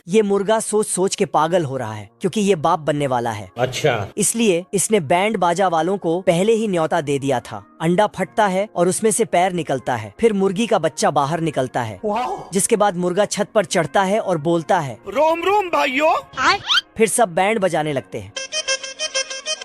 ये मुर्गा सोच सोच के पागल हो रहा है क्योंकि ये बाप बनने वाला है। अच्छा, इसलिए इसने बैंड बाजा वालों को पहले ही न्योता दे दिया था। अंडा फटता है और उसमें से पैर निकलता है, फिर मुर्गी का बच्चा बाहर निकलता है, जिसके बाद मुर्गा छत पर चढ़ता है और बोलता है, रोम रोम भाइयों। फिर सब बैंड बजाने लगते हैं।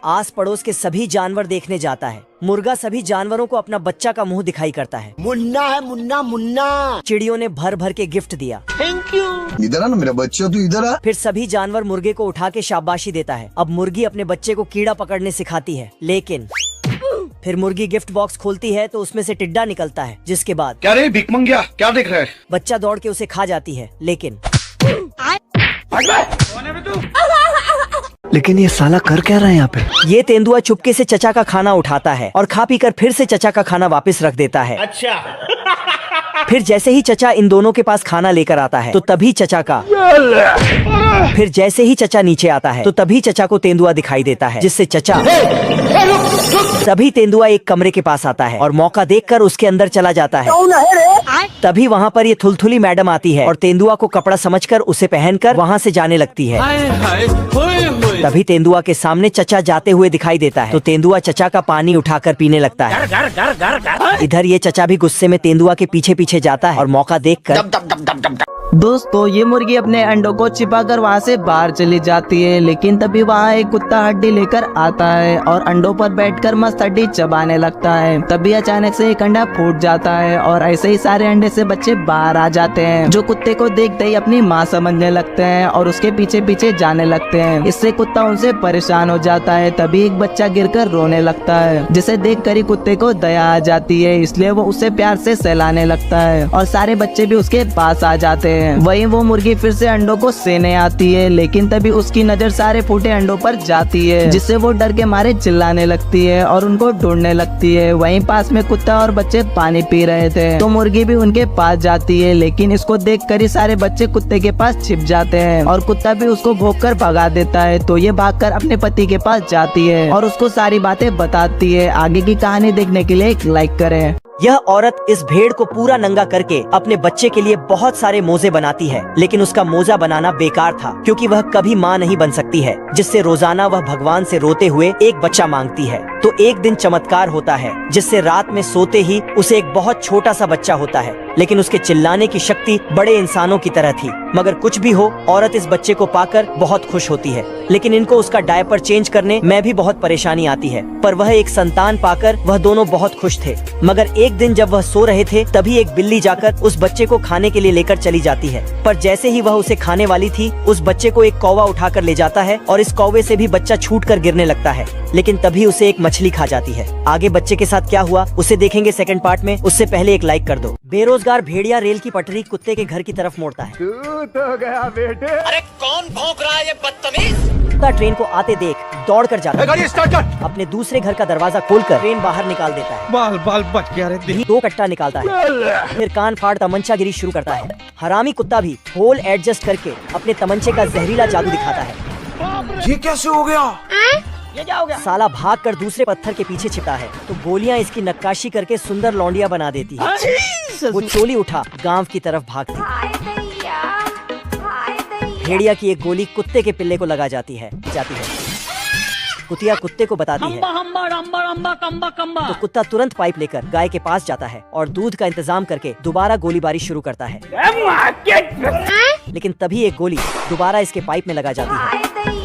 आस पड़ोस के सभी जानवर देखने जाता है। मुर्गा सभी जानवरों को अपना बच्चा का मुंह दिखाई करता है। मुन्ना है मुन्ना मुन्ना। चिड़ियों ने भर भर के गिफ्ट दिया। Thank you. इधर आ ना मेरा बच्चा, तू इधर आ। फिर सभी जानवर मुर्गे को उठा के शाबाशी देता है। अब मुर्गी अपने बच्चे को कीड़ा पकड़ने सिखाती है, लेकिन फिर मुर्गी गिफ्ट बॉक्स खोलती है तो उसमें से टिड्डा निकलता है, जिसके बाद क्या रे भिख मंगिया, क्या देख रहा है? बच्चा दौड़ के उसे खा जाती है। लेकिन ये साला कर क्या रहा है यहाँ पे? ये तेंदुआ चुपके से चचा का खाना उठाता है और खा पी कर फिर से चचा का खाना वापस रख देता है। अच्छा। फिर जैसे ही चचा इन दोनों के पास खाना लेकर आता है तो तभी चचा नीचे आता है तो तभी चचा को तेंदुआ दिखाई देता है, जिससे चचा तभी तेंदुआ एक कमरे के पास आता है और मौका देखकर उसके अंदर चला जाता है। तभी वहाँ पर ये थुलथुली मैडम आती है और तेंदुआ को कपड़ा समझकर उसे पहनकर वहाँ से जाने लगती है। तभी तेंदुआ के सामने चचा जाते हुए दिखाई देता है तो तेंदुआ चचा का पानी उठाकर पीने लगता है। इधर ये चचा भी गुस्से में तेंदुआ के पीछे पीछे जाता है और मौका देखकर दोस्तों ये मुर्गी अपने अंडों को छिपाकर वहाँ से बाहर चली जाती है, लेकिन तभी वहाँ एक कुत्ता हड्डी लेकर आता है और अंडों पर बैठकर मस्त हड्डी चबाने लगता है। तभी अचानक से एक अंडा फूट जाता है और ऐसे ही सारे अंडे से बच्चे बाहर आ जाते हैं, जो कुत्ते को देखते ही अपनी माँ समझने लगते हैं और उसके पीछे पीछे जाने लगते हैं। इससे कुत्ता उनसे परेशान हो जाता है। तभी एक बच्चा गिरकर रोने लगता है, जिसे देखकर ही कुत्ते को दया आ जाती है, इसलिए वो उसे प्यार से सहलाने लगता है और सारे बच्चे भी उसके पास आ जाते हैं। वहीं वो मुर्गी फिर से अंडों को सेने आती है, लेकिन तभी उसकी नजर सारे फूटे अंडों पर जाती है, जिससे वो डर के मारे चिल्लाने लगती है और उनको ढूंढने लगती है। वहीं पास में कुत्ता और बच्चे पानी पी रहे थे तो मुर्गी भी उनके पास जाती है, लेकिन इसको देखकर ही सारे बच्चे कुत्ते के पास छिप जाते हैं और कुत्ता भी उसको भौंककर भगा देता है। तो ये भागकर अपने पति के पास जाती है और उसको सारी बातें बताती है। आगे की कहानी देखने के लिए एक लाइक करें। यह औरत इस भेड़ को पूरा नंगा करके अपने बच्चे के लिए बहुत सारे मोजे बनाती है, लेकिन उसका मोजा बनाना बेकार था क्योंकि वह कभी माँ नहीं बन सकती है, जिससे रोजाना वह भगवान से रोते हुए एक बच्चा मांगती है। तो एक दिन चमत्कार होता है, जिससे रात में सोते ही उसे एक बहुत छोटा सा बच्चा होता है, लेकिन उसके चिल्लाने की शक्ति बड़े इंसानों की तरह थी। मगर कुछ भी हो, औरत इस बच्चे को पाकर बहुत खुश होती है, लेकिन इनको उसका डायपर चेंज करने में भी बहुत परेशानी आती है। पर वह एक संतान पाकर वह दोनों बहुत खुश थे। मगर एक दिन जब वह सो रहे थे तभी एक बिल्ली जाकर उस बच्चे को खाने के लिए लेकर चली जाती है। पर जैसे ही वह उसे खाने वाली थी, उस बच्चे को एक कौवा उठाकर ले जाता है और इस कौवे से भी बच्चा छूटकर गिरने लगता है, लेकिन तभी उसे एक मछली खा जाती है। आगे बच्चे के साथ क्या हुआ उसे देखेंगे सेकंड पार्ट में। उससे पहले एक लाइक कर दो। बेरोजगार भेड़िया रेल की पटरी कुत्ते के घर की तरफ मोड़ता है। तो गया बेटे। अरे कौन भौंक रहा है ये बदतमीज? कुत्ता ट्रेन को आते देख दौड़ कर जाता है, गाड़ी स्टार्ट कर। अपने दूसरे घर का दरवाजा खोलकर ट्रेन बाहर निकाल देता है। बाल बाल बच गया रे। 2 कट्टा निकालता है, फिर कान फाड़ तमंचा गिरी शुरू करता है। हरामी कुत्ता भी होल एडजस्ट करके अपने तमंचे का जहरीला जादू दिखाता है। ये कैसे हो गया? ये क्या हो गया? साला भाग कर दूसरे पत्थर के पीछे छिपा है तो गोलियां इसकी नक्काशी करके सुंदर लौंडिया बना देती है। वो चोली उठा गांव की तरफ भागती। भेड़िया की एक गोली कुत्ते के पिल्ले को लगा जाती है। कुतिया कुत्ते को बताती है तो कुत्ता तुरंत पाइप लेकर गाय के पास जाता है और दूध का इंतजाम करके दोबारा गोलीबारी शुरू करता है, लेकिन तभी एक गोली दोबारा इसके पाइप में लगा जाती है।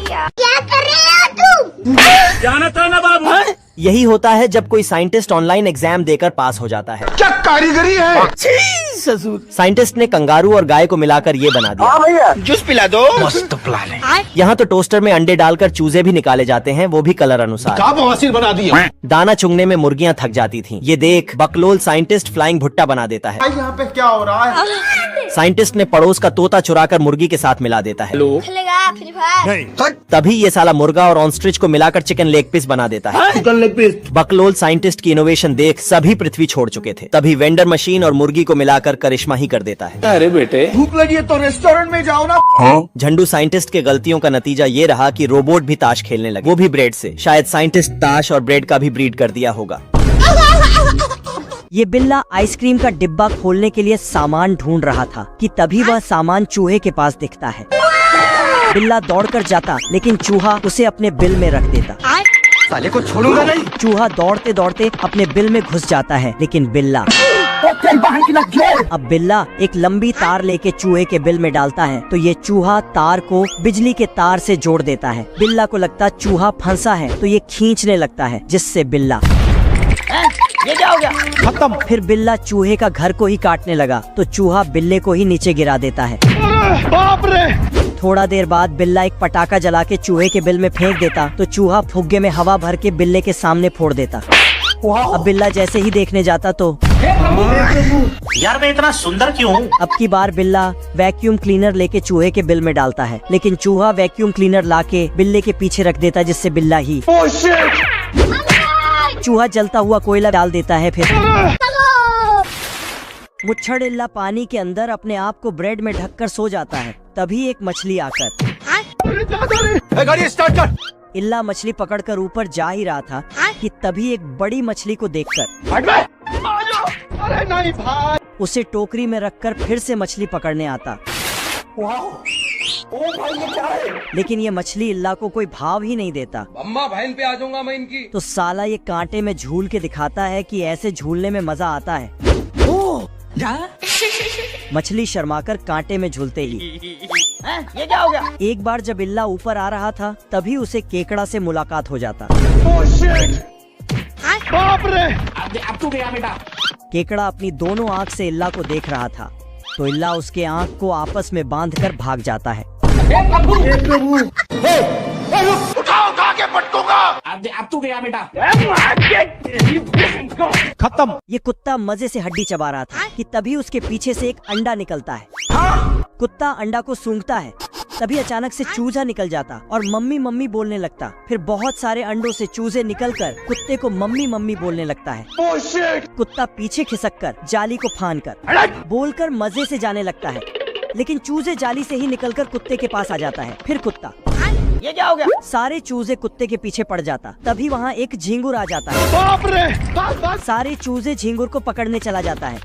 क्या कर रहे हो तुम? जानता ना बाबू। यही होता है जब कोई साइंटिस्ट ऑनलाइन एग्जाम देकर पास हो जाता है। क्या कारीगरी है? साइंटिस्ट ने कंगारू और गाय को मिलाकर ये बना दिया। हाँ भैया, जूस पिला दो। मस्त प्लान है। यहाँ तो टोस्टर में अंडे डालकर चूजे भी निकाले जाते हैं, वो भी कलर अनुसार। क्या बवासीर बना दिया। दाना चुगने में मुर्गियाँ थक जाती थीं। ये देख बकलोल साइंटिस्ट फ्लाइंग भुट्टा बना देता है। यहाँ पे क्या हो रहा है? साइंटिस्ट ने पड़ोस का तोता चुराकर मुर्गी के साथ मिला देता है। खेलेगा फ्री फायर? तभी ये साला मुर्गा और ऑस्ट्रिच को मिलाकर चिकन लेग पीस बना देता है। Chicken leg piece. बकलोल साइंटिस्ट की इनोवेशन देख सभी पृथ्वी छोड़ चुके थे। तभी वेंडर मशीन और मुर्गी को मिलाकर करिश्मा ही कर देता है। अरे बेटे, भूख लगी है तो रेस्टोरेंट में जाओ ना। झंडू साइंटिस्ट के गलतियों का नतीजा ये रहा कि रोबोट भी ताश खेलने लगे, वो भी ब्रेड से। शायद साइंटिस्ट ताश और ब्रेड का भी ब्रीड कर दिया होगा। ये बिल्ला आइसक्रीम का डिब्बा खोलने के लिए सामान ढूंढ रहा था कि तभी वह सामान चूहे के पास दिखता है। बिल्ला दौड़कर जाता, लेकिन चूहा उसे अपने बिल में रख देता। साले को छोड़ूंगा नहीं। चूहा दौड़ते दौड़ते अपने बिल में घुस जाता है, लेकिन बिल्ला अब बिल्ला एक लंबी तार लेके चूहे के बिल में डालता है, तो ये चूहा तार को बिजली के तार से जोड़ देता है। बिल्ला को लगता चूहा फंसा है, तो ये खींचने लगता है, जिससे बिल्ला ये क्या हो गया? खत्म। फिर बिल्ला चूहे का घर को ही काटने लगा, तो चूहा बिल्ले को ही नीचे गिरा देता है। बाप रे। थोड़ा देर बाद बिल्ला एक पटाखा जला के चूहे के बिल में फेंक देता, तो चूहा फुग्गे में हवा भर के बिल्ले के सामने फोड़ देता। अब बिल्ला जैसे ही देखने जाता तो यार मैं इतना सुंदर क्यों हूँ? अब की बार बिल्ला वैक्यूम क्लीनर लेके चूहे के बिल में डालता है, लेकिन चूहा वैक्यूम क्लीनर लाके बिल्ले के पीछे रख देता, जिससे बिल्ला ही चूहा जलता हुआ कोयला डाल देता है। फिर मुच्छड़ इल्ला पानी के अंदर अपने आप को ब्रेड में ढककर सो जाता है। तभी एक मछली आकर गाड़ी स्टार्ट कर। इल्ला मछली पकड़कर ऊपर जा ही रहा था कि तभी एक बड़ी मछली को देखकर अरे नहीं भाई। उसे टोकरी में रखकर फिर से मछली पकड़ने आता। ओ भाई ये क्या है? लेकिन ये मछली इल्ला को कोई भाव ही नहीं देता। अम्मा बहन पे आ जाऊंगा मैं इनकी। तो साला ये कांटे में झूल के दिखाता है कि ऐसे झूलने में मजा आता है। मछली शर्माकर कांटे में झूलते ही ये क्या हो गया? एक बार जब इल्ला ऊपर आ रहा था, तभी उसे केकड़ा से मुलाकात हो जाता। बाप रे। अब तू गया बेटा। केकड़ा अपनी दोनों आँख से इल्ला को देख रहा था, तो इल्ला उसके आँख को आपस में बांधकर भाग जाता है। उठा के पटकूंगा। अब तू गया बेटा। खत्म। ये कुत्ता मजे से हड्डी चबा रहा था कि तभी उसके पीछे से एक अंडा निकलता है। कुत्ता अंडा को सूंघता है, तभी अचानक से चूजा निकल जाता और मम्मी मम्मी बोलने लगता। फिर बहुत सारे अंडों से चूजे निकलकर कुत्ते को मम्मी मम्मी बोलने लगता है। कुत्ता पीछे खिसककर जाली को फांदकर बोलकर मजे से जाने लगता है, लेकिन चूजे जाली से ही निकलकर कुत्ते के पास आ जाता है। फिर कुत्ता ये क्या हो गया? सारे चूजे कुत्ते के पीछे पड़ जाता, तभी वहाँ एक झींगुर आ जाता है। बाप रे। सारे चूजे झींगुर को पकड़ने चला जाता है।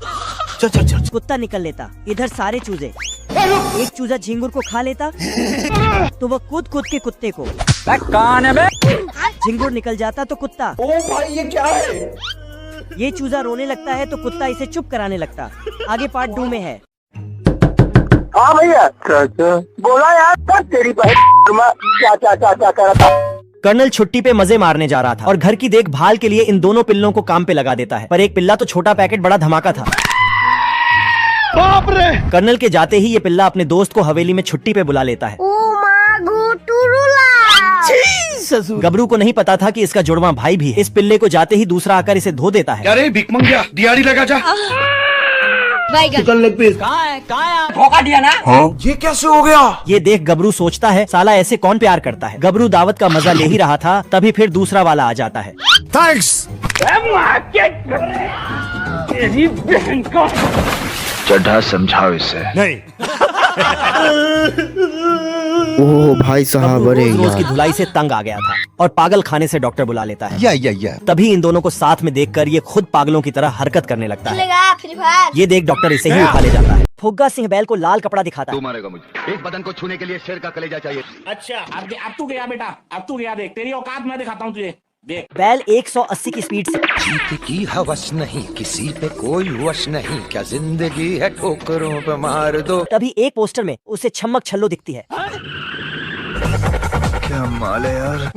कुत्ता निकल लेता, इधर सारे चूजे। एक चूजा झींगुर को खा लेता, तो वह कूद के कुत्ते को कौन है बे? झींगुर निकल जाता, तो कुत्ता ओ भाई ये क्या है? ये चूजा रोने लगता है, तो कुत्ता इसे चुप कराने लगता। आगे पार्ट 2 में है। हाँ भैया बोला यार तेरी क्या कर रहा था। कर्नल छुट्टी पे मजे मारने जा रहा था और घर की देखभाल के लिए इन दोनों पिल्लों को काम पे लगा देता है, पर एक पिल्ला तो छोटा पैकेट बड़ा धमाका था। बाप रे। कर्नल के जाते ही ये पिल्ला अपने दोस्त को हवेली में छुट्टी पे बुला लेता है। गबरू को नहीं पता था कि इसका जुड़वा भाई भी है। इस पिल्ले को जाते ही दूसरा आकर इसे धो देता है। अरे भिख मंगिया, दिहाड़ी लगा जा। धोखा दिया ना। ये कैसे हो गया? ये देख गबरू सोचता है साला ऐसे कौन प्यार करता है। गबरू दावत का मजा ले ही रहा था, तभी फिर दूसरा वाला आ जाता है। थैंक्स। चड्ढा समझाओ इसे। नहीं। ओह भाई साहब, अरे रोज की धुलाई से तंग आ गया था और पागल खाने से डॉक्टर बुला लेता है। या तभी इन दोनों को साथ में देखकर ये खुद पागलों की तरह हरकत करने लगता है। Free fire. ये देख डॉक्टर इसे ही उठा ले जाता है। फुग्गा सिंह बैल को लाल कपड़ा दिखाता है। तू मारेगा मुझे। एक बदन को छूने के लिए शेर का कलेजा चाहिए। अच्छा अब तू गया बेटा। अब तू गया। देख तेरी औकात मैं दिखाता हूँ तुझे। देख। बैल 180 की स्पीड से जीत की हवस नहीं, किसी पे कोई वश नहीं, क्या जिंदगी है ठोकरों पे मार दो। तभी एक पोस्टर में उसे छम्मक छल्लो दिखती है। क्या माल है यार।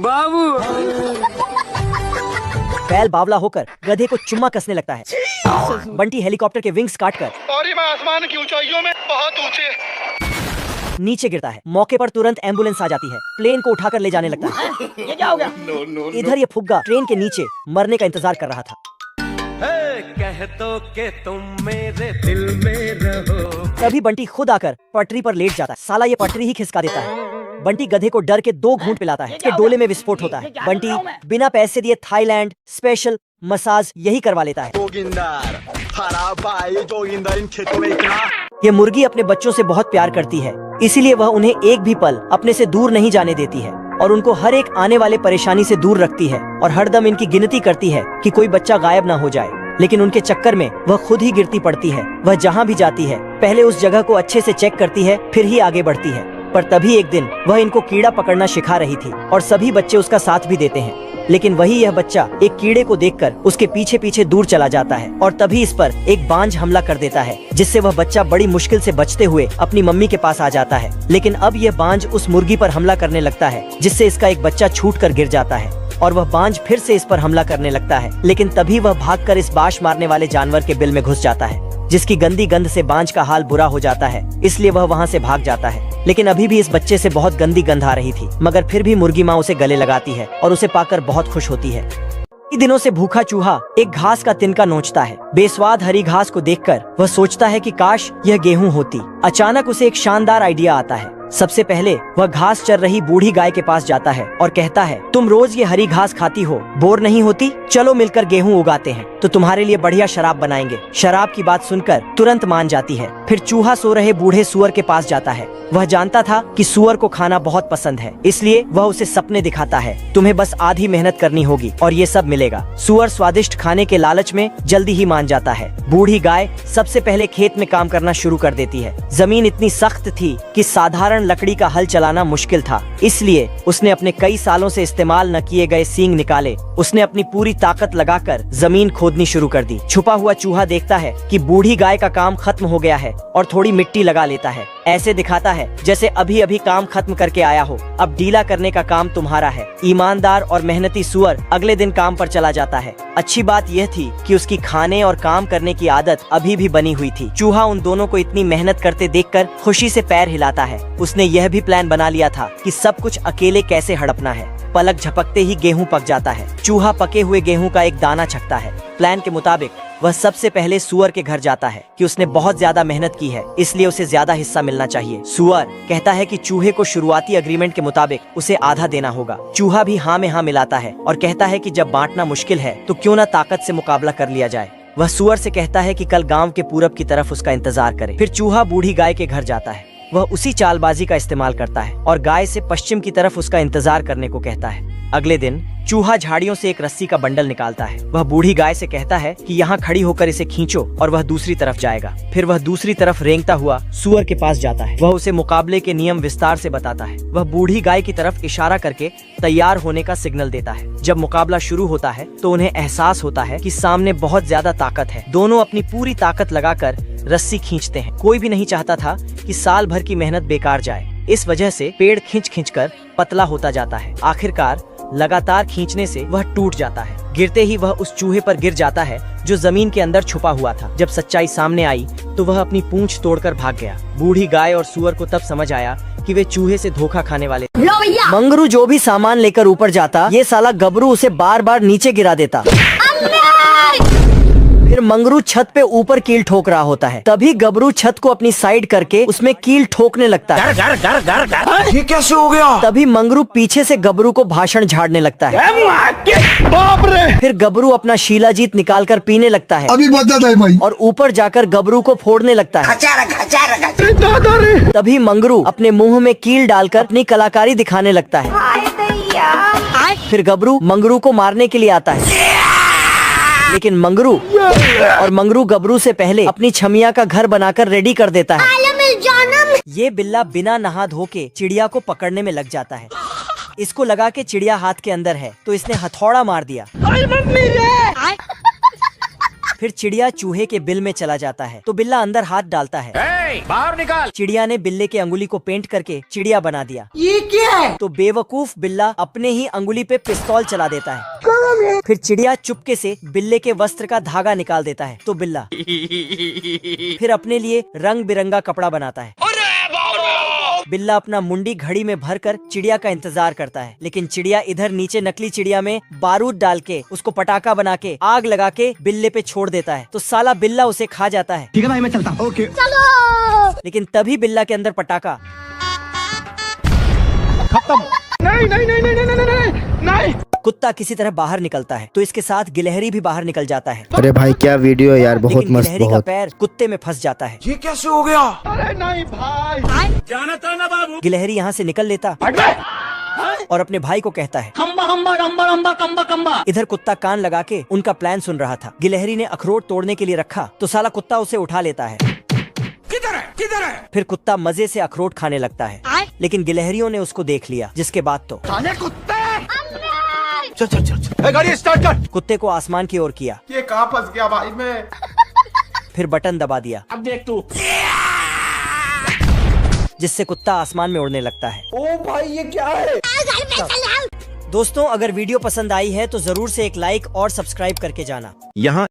बैल बावला होकर गधे को चुम्मा कसने लगता है। बंटी हेलीकॉप्टर के विंग्स काटकर और मैं आसमान की ऊंचाइयों में बहुत ऊंचे नीचे गिरता है। मौके पर तुरंत एम्बुलेंस आ जाती है, प्लेन को उठाकर ले जाने लगता है। ये क्या हो गया? इधर ये फुग्गा ट्रेन के नीचे मरने का इंतजार कर रहा था। कह दो कि तुम मेरे दिल में रहो। तभी बंटी खुद आकर पटरी पर लेट जाता है। साला ये पटरी ही खिसका देता है। बंटी गधे को डर के 2 घूंट पिलाता है। इसके डोले में विस्फोट होता है। बंटी बिना पैसे दिए थाईलैंड स्पेशल मसाज यही करवा लेता है। जोगिंदर, हरा भाई जोगिंदर इन खेतों में इतना। ये मुर्गी अपने बच्चों से बहुत प्यार करती है, इसीलिए वह उन्हें एक भी पल अपने से दूर नहीं जाने देती है और उनको हर एक आने वाले परेशानी से दूर रखती है और हरदम इनकी गिनती करती है कि कोई बच्चा गायब ना हो जाए। लेकिन उनके चक्कर में वह खुद ही गिरती पड़ती है। वह जहाँ भी जाती है पहले उस जगह को अच्छे से चेक करती है, फिर ही आगे बढ़ती है। पर तभी एक दिन वह इनको कीड़ा पकड़ना सिखा रही थी और सभी बच्चे उसका साथ भी देते हैं। लेकिन वही यह बच्चा एक कीड़े को देखकर उसके पीछे पीछे दूर चला जाता है और तभी इस पर एक बांझ हमला कर देता है, जिससे वह बच्चा बड़ी मुश्किल से बचते हुए अपनी मम्मी के पास आ जाता है। लेकिन अब यह बांझ उस मुर्गी पर हमला करने लगता है, जिससे इसका एक बच्चा छूट कर गिर जाता है और वह बांझ फिर से इस पर हमला करने लगता है। लेकिन तभी वह भागकर इस बाश मारने वाले जानवर के बिल में घुस जाता है, जिसकी गंदी गंध से बांझ का हाल बुरा हो जाता है, इसलिए वह वहाँ से भाग जाता है। लेकिन अभी भी इस बच्चे से बहुत गंदी गंध आ रही थी, मगर फिर भी मुर्गी माँ उसे गले लगाती है और उसे पाकर बहुत खुश होती है। कई दिनों से भूखा चूहा एक घास का तिनका नोचता है। बेस्वाद हरी घास को देखकर वह सोचता है कि काश यह गेहूं होती। अचानक उसे एक शानदार आइडिया आता है। सबसे पहले वह घास चर रही बूढ़ी गाय के पास जाता है और कहता है, तुम रोज ये हरी घास खाती हो, बोर नहीं होती? चलो मिलकर गेहूं उगाते हैं तो तुम्हारे लिए बढ़िया शराब बनाएंगे। शराब की बात सुनकर तुरंत मान जाती है। फिर चूहा सो रहे बूढ़े सुअर के पास जाता है। वह जानता था कि सुअर को खाना बहुत पसंद है, इसलिए वह उसे सपने दिखाता है। तुम्हें बस आधी मेहनत करनी होगी और ये सब मिलेगा। सुअर स्वादिष्ट खाने के लालच में जल्दी ही मान जाता है। बूढ़ी गाय सबसे पहले खेत में काम करना शुरू कर देती है। जमीन इतनी सख्त थी कि साधारण लकड़ी का हल चलाना मुश्किल था, इसलिए उसने अपने कई सालों से इस्तेमाल न किए गए सींग निकाले। उसने अपनी पूरी ताकत लगाकर जमीन खोदनी शुरू कर दी। छुपा हुआ चूहा देखता है कि बूढ़ी गाय का काम खत्म हो गया है और थोड़ी मिट्टी लगा लेता है। ऐसे दिखाता है जैसे अभी अभी काम खत्म करके आया हो। अब ढीला करने का काम तुम्हारा है। ईमानदार और मेहनती सुअर अगले दिन काम पर चला जाता है। अच्छी बात यह थी कि उसकी खाने और काम करने की आदत अभी भी बनी हुई थी। चूहा उन दोनों को इतनी मेहनत करते देखकर खुशी से पैर हिलाता है। उसने यह भी प्लान बना लिया था कि सब कुछ अकेले कैसे हड़पना है। पलक झपकते ही गेहूं पक जाता है। चूहा पके हुए गेहूं का एक दाना छकता है। प्लान के मुताबिक वह सबसे पहले सुअर के घर जाता है कि उसने बहुत ज्यादा मेहनत की है, इसलिए उसे ज्यादा हिस्सा मिलना चाहिए। सुअर कहता है कि चूहे को शुरुआती एग्रीमेंट के मुताबिक उसे आधा देना होगा। चूहा भी हाँ में हाँ मिलाता है और कहता है कि जब बांटना मुश्किल है तो क्यों ना ताकत से मुकाबला कर लिया जाए। वह सुअर से कहता है कि कल गांव के पूरब की तरफ उसका इंतजार करे। फिर चूहा बूढ़ी गाय के घर जाता है। वह उसी चालबाजी का इस्तेमाल करता है और गाय से पश्चिम की तरफ उसका इंतजार करने को कहता है। अगले दिन चूहा झाड़ियों से एक रस्सी का बंडल निकालता है। वह बूढ़ी गाय से कहता है कि यहाँ खड़ी होकर इसे खींचो और वह दूसरी तरफ जाएगा। फिर वह दूसरी तरफ रेंगता हुआ सुअर के पास जाता है। वह उसे मुकाबले के नियम विस्तार से बताता है। वह बूढ़ी गाय की तरफ इशारा करके तैयार होने का सिग्नल देता है। जब मुकाबला शुरू होता है तो उन्हें एहसास होता है कि सामने बहुत ज्यादा ताकत है। दोनों अपनी पूरी ताकत लगाकर रस्सी खींचते हैं। कोई भी नहीं चाहता था कि साल भर की मेहनत बेकार जाए। इस वजह से पेड़ खींच खींच कर पतला होता जाता है। आखिरकार लगातार खींचने से वह टूट जाता है। गिरते ही वह उस चूहे पर गिर जाता है जो जमीन के अंदर छुपा हुआ था। जब सच्चाई सामने आई तो वह अपनी पूंछ तोड़कर भाग गया। बूढ़ी गाय और सुअर को तब समझ आया कि वे चूहे से धोखा खाने वाले। मंगरू जो भी सामान लेकर ऊपर जाता, ये साला गबरू उसे बार बार नीचे गिरा देता। फिर मंगरू छत पे ऊपर कील ठोक रहा होता है। तभी गबरू छत को अपनी साइड करके उसमें कील ठोकने लगता है। ये कैसे हो गया? तभी मंगरू पीछे से गबरू को भाषण झाड़ने लगता है। बाप रे! फिर गबरू अपना शीलाजीत निकालकर पीने लगता है। अभी बता दे भाई। और ऊपर जाकर गबरू को फोड़ने लगता है। तभी मंगरू अपने मुंह में कील डालकर अपनी कलाकारी दिखाने लगता है। फिर गबरू मंगरू को मारने के लिए आता है, लेकिन मंगरू गबरू से पहले अपनी छमिया का घर बनाकर रेडी कर देता है। ये बिल्ला बिना नहा धो के चिड़िया को पकड़ने में लग जाता है। इसको लगा के चिड़िया हाथ के अंदर है तो इसने हथौड़ा मार दिया। फिर चिड़िया चूहे के बिल में चला जाता है तो बिल्ला अंदर हाथ डालता है। बाहर निकाल! चिड़िया ने बिल्ले के अंगुली को पेंट करके चिड़िया बना दिया। ये क्या है? तो बेवकूफ बिल्ला अपने ही अंगुली पे पिस्तौल चला देता है। फिर चिड़िया चुपके से बिल्ले के वस्त्र का धागा निकाल देता है तो बिल्ला फिर अपने लिए रंग बिरंगा कपड़ा बनाता है। बिल्ला अपना मुंडी घड़ी में भरकर चिड़िया का इंतजार करता है, लेकिन चिड़िया इधर नीचे नकली चिड़िया में बारूद डाल के उसको पटाखा बना के आग लगा के बिल्ले पे छोड़ देता है। तो साला बिल्ला उसे खा जाता है। ठीक है भाई, मैं चलता हूँ। ओके। लेकिन तभी बिल्ला के अंदर पटाखा खत्म। नहीं। कुत्ता किसी तरह बाहर निकलता है तो इसके साथ गिलहरी भी बाहर निकल जाता है। अरे भाई क्या वीडियो है यार, बहुत लेकिन मस्त। गिलहरी का बहुत पैर कुत्ते में फंस जाता है। ये कैसे हो गया? अरे नहीं भाई, गिलहरी यहाँ से निकल लेता और अपने भाई को कहता है, इधर कुत्ता कान लगा के उनका प्लान सुन रहा था। गिलहरी ने अखरोट तोड़ने के लिए रखा तो साला कुत्ता उसे उठा लेता है। किधर है? फिर कुत्ता मजे से अखरोट खाने लगता है, लेकिन गिलहरियों ने उसको देख लिया, जिसके बाद तो चल गाड़ी स्टार्ट कर। कुत्ते को आसमान की ओर किया। ये कहाँ फंस गया भाई मैं? फिर बटन दबा दिया, अब देख तू। जिससे कुत्ता आसमान में उड़ने लगता है। ओ भाई ये क्या है? दोस्तों, अगर वीडियो पसंद आई है तो जरूर से एक लाइक और सब्सक्राइब करके जाना। यहाँ